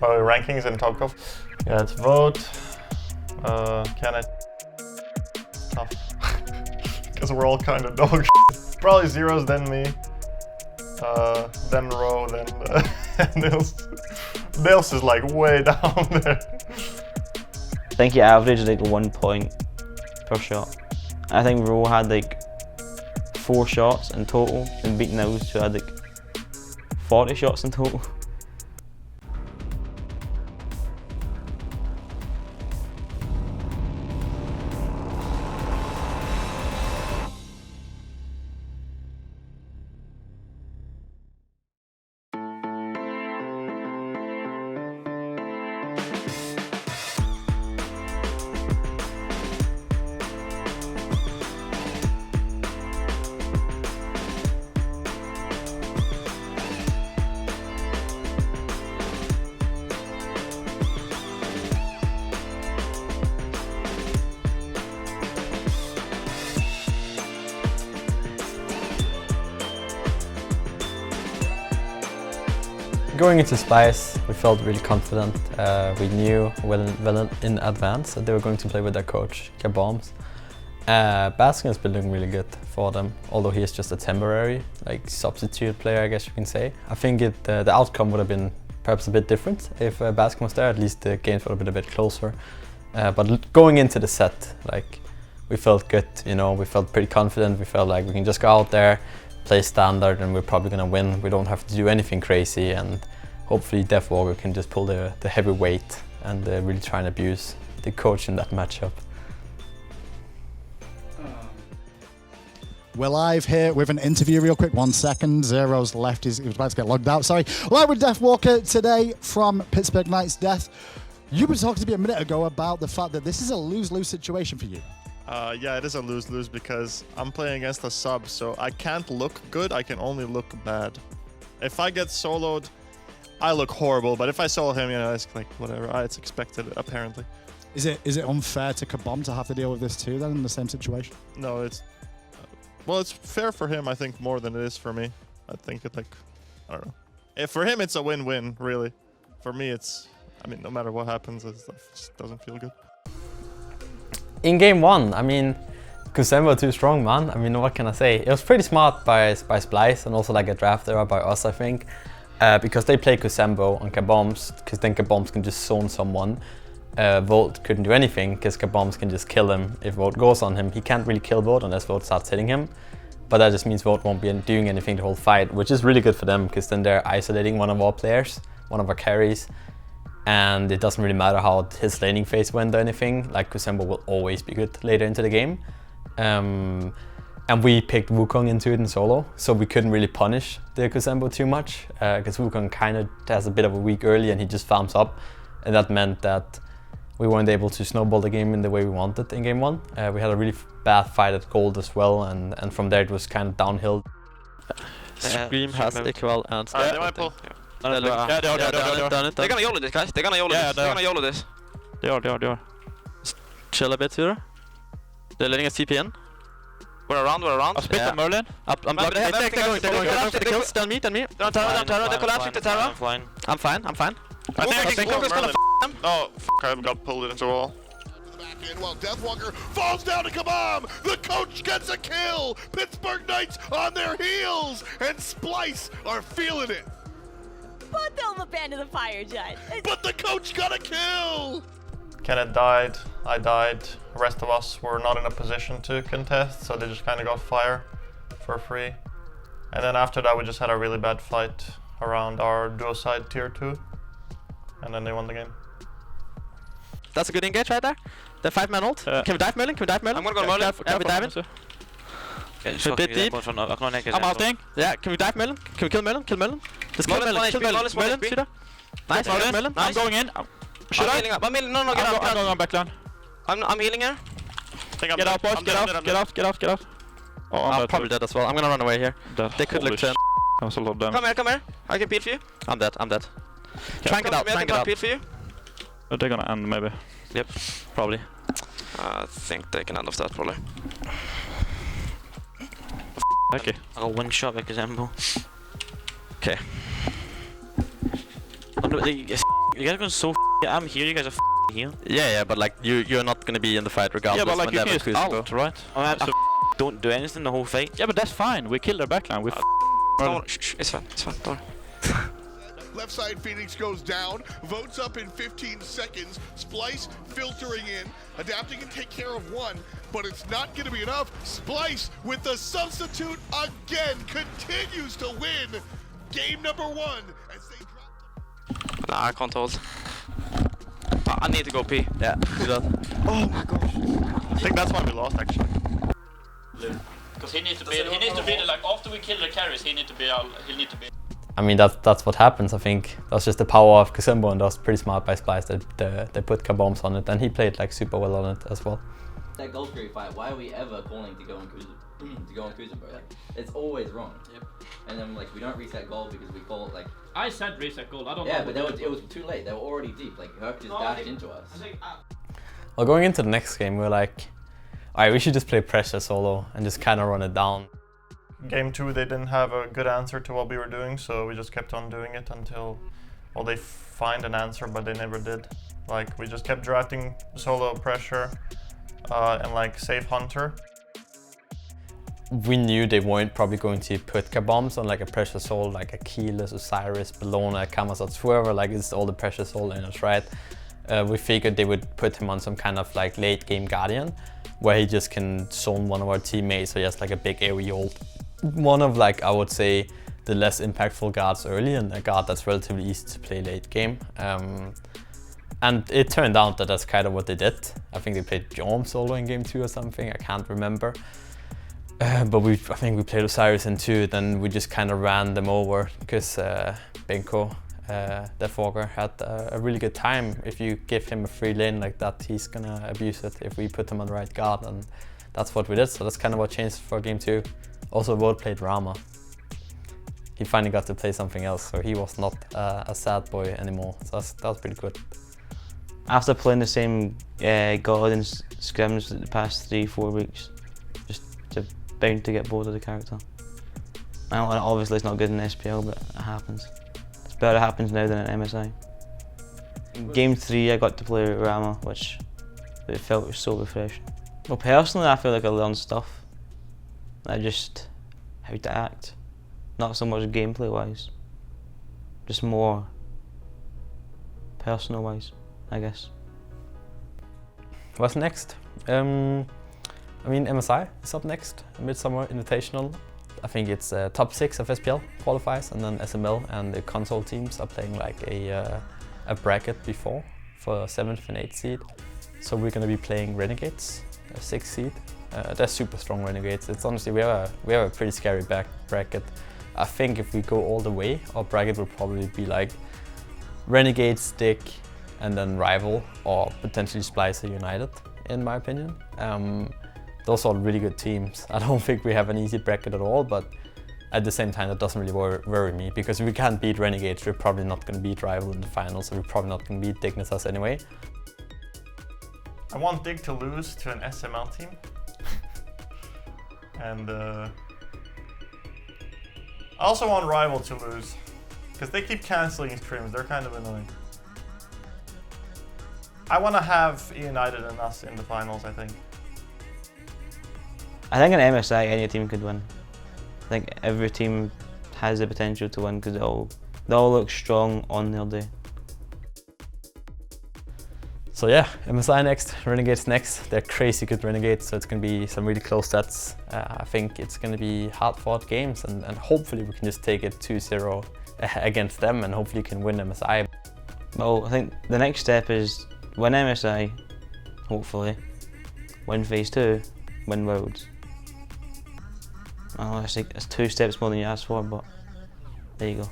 rankings in Topgolf. Yeah, it's vote. Can I? Tough. Because we're all kind of dog shit. Probably zeros, then me. Then Ro, then Nils. Nils is like way down there. I think he averaged like 1 point per shot. I think Ro had like 4 shots in total, and beating those 2 had like 40 shots in total. Going into Splyce, we felt really confident. We knew well in advance that they were going to play with their coach, Kaboms. Baskin has been doing really good for them, although he is just a temporary substitute player, I guess you can say. I think the outcome would have been perhaps a bit different if Baskin was there. At least the games would have been a bit closer. But going into the set, we felt good. You know, we felt pretty confident. We felt like we can just go out there, play standard, and we're probably gonna win. We don't have to do anything crazy, and hopefully Deathwalker can just pull the heavy weight and really try and abuse the coach in that matchup. We're live here with an interview real quick. 1 second. Zero's left. He was about to get logged out. Sorry. Live with Deathwalker today from Pittsburgh Knights Death. You were talking to me a minute ago about the fact that this is a lose-lose situation for you. Yeah, it is a lose-lose because I'm playing against a sub, so I can't look good, I can only look bad. If I get soloed, I look horrible, but if I solo him, you know, it's like whatever, it's expected, apparently. Is it unfair to Kabom to have to deal with this too, then, in the same situation? No, it's... well, it's fair for him, I think, more than it is for me. I think I don't know. For him, it's a win-win, really. For me, it's... I mean, no matter what happens, it just doesn't feel good. In game 1, I mean, Kusembo too strong, man. I mean, what can I say? It was pretty smart by Splyce, and also a draft error by us, I think. Because they play Kusembo on Kaboms, because then Kaboms can just zone someone. Volt couldn't do anything, because Kaboms can just kill him if Volt goes on him. He can't really kill Volt unless Volt starts hitting him. But that just means Volt won't be doing anything the whole fight, which is really good for them, because then they're isolating one of our players, one of our carries. And it doesn't really matter how his laning phase went or anything, Kusembo will always be good later into the game. And we picked Wukong into it in solo, so we couldn't really punish the Kusembo too much, because Wukong kind of has a bit of a weak early and he just farms up. And that meant that we weren't able to snowball the game in the way we wanted in game 1. We had a really bad fight at gold as well, and from there it was kind of downhill. Scream has equal and they might pull. They're gonna YOLO this, guys. They're gonna YOLO this. They're gonna YOLO this. They are. Chill a bit here. They're letting us TP in. We're around. I'll split the Merlin. I'm blocking. They're going for the kills. Done me. They're on Terra. They're collapsing to Terra. I'm fine. I think Walker's gonna them. Oh, I got pulled into a wall. While Deathwalker falls down to Kabam, the coach gets a kill. Pittsburgh Knights on their heels, and Splyce are feeling it. But they'll abandon the fire jet. But the coach got a kill! Kenneth died, I died. The rest of us were not in a position to contest, so they just kind of got fire for free. And then after that, we just had a really bad fight around our duo side tier 2. And then they won the game. That's a good engage right there. The 5-man ult. Can we dive Merlin? I'm gonna go Merlin. Can we dive in? A bit deep. I'm outing. Yeah, can we dive Merlin? Can we kill Merlin? Kill Merlin. Just kill Merlin. Kill Merlin. Merlin, shoot her. Nice, Merlin. I'm going in. Should I? I'm healing. No, get out. I'm going on backline. I'm healing here. Get out, boys. Get out. Oh, I'm probably dead as well. I'm gonna run away here. They could look 10. That was a lot of damage. Come here. I can peel for you. I'm dead. Try and get out. Peel for you. They're gonna end maybe. Yep, probably. I think they can end off that probably. Okay. I got 1 shot because Embo. Okay. You guys are going so I'm here, you guys are here. Yeah, but like you're not gonna be in the fight regardless. Yeah, but like you can just ult, right? I Don't do anything the whole fight. Yeah, but that's fine. We killed their backline. We It's fine. Don't worry. Left side Phoenix goes down, votes up in 15 seconds, Splyce filtering in, adapting and take care of one, but it's not going to be enough. Splyce with the substitute again continues to win game number 1 as they drop. Nah, I can't hold. I need to go pee. Yeah, do that. Oh my gosh. I think that's why we lost actually. Because he needs to be like after we kill the carries, he need to be. I mean, that's what happens. I think that's just the power of Kusembo, and that's pretty smart by Splyce that they put bombs on it, and he played like super well on it as well. That goal create fight, why are we ever calling to go on Kusembo? Like, it's always wrong. Yep. And then like we don't reset goal because we call it like. I said reset goal. I don't know. Yeah, but it was too late. They were already deep. Like Herc just dashed into us. Well, going into the next game, we're like, alright, we should just play pressure solo and just kind of run it down. Game 2, they didn't have a good answer to what we were doing, so we just kept on doing it until, well, they find an answer, but they never did. Like, we just kept drafting solo pressure and like safe hunter. We knew they weren't probably going to put bombs on like a pressure soul, like Achilles, Osiris, Bellona, Kamazats, whoever, like it's all the pressure soul in us, right? We figured they would put him on some kind of like late game Guardian, where he just can zone one of our teammates, so just like a big AoE ult. One of like, I would say, the less impactful guards early, and a guard that's relatively easy to play late game. And it turned out that that's kind of what they did. I think they played Jorm solo in game 2 or something, I can't remember. But I think we played Osiris in 2, then we just kind of ran them over because Benko, Deathwalker, had a really good time. If you give him a free lane like that, he's gonna abuse it if we put him on the right guard, and that's what we did. So that's kind of what changed for game 2. Also, Wout played Rama. He finally got to play something else, so he was not a sad boy anymore. So that was pretty good. After playing the same God and scrims the past 3-4 weeks, just bound to get bored of the character. Obviously it's not good in SPL, but it happens. It's better it happens now than in MSI. In game 3 I got to play Rama, which it felt so refreshing. Well, personally I feel like I learned stuff. Just how to act. Not so much gameplay wise, just more personal wise, I guess. What's next? I mean, MSI is up next, Midsummer Invitational. I think it's top 6 of SPL qualifies, and then SML and the console teams are playing like a bracket before for 7th and 8th seed. So we're going to be playing Renegades, a 6th seed. They're super strong Renegades. It's honestly, we have a pretty scary bracket. I think if we go all the way, our bracket will probably be like Renegade, Stick, and then Rival, or potentially Splyce United, in my opinion. Those are really good teams. I don't think we have an easy bracket at all, but at the same time, that doesn't really worry me, because if we can't beat Renegades, we're probably not going to beat Rival in the finals, so we're probably not going to beat Dignitas anyway. I want Dig to lose to an SML team. And I also want Rival to lose, because they keep cancelling scrims, they're kind of annoying. I want to have United and us in the finals, I think. I think in MSI any team could win. I think every team has the potential to win because they all look strong on their day. So yeah, MSI next, Renegades next. They're crazy good Renegades, so it's going to be some really close stats. I think it's going to be hard-fought games, and hopefully we can just take it 2-0 against them, and hopefully can win MSI. Well, I think the next step is win MSI, hopefully, win Phase 2, win Worlds. Well, it's 2 steps more than you asked for, but there you go.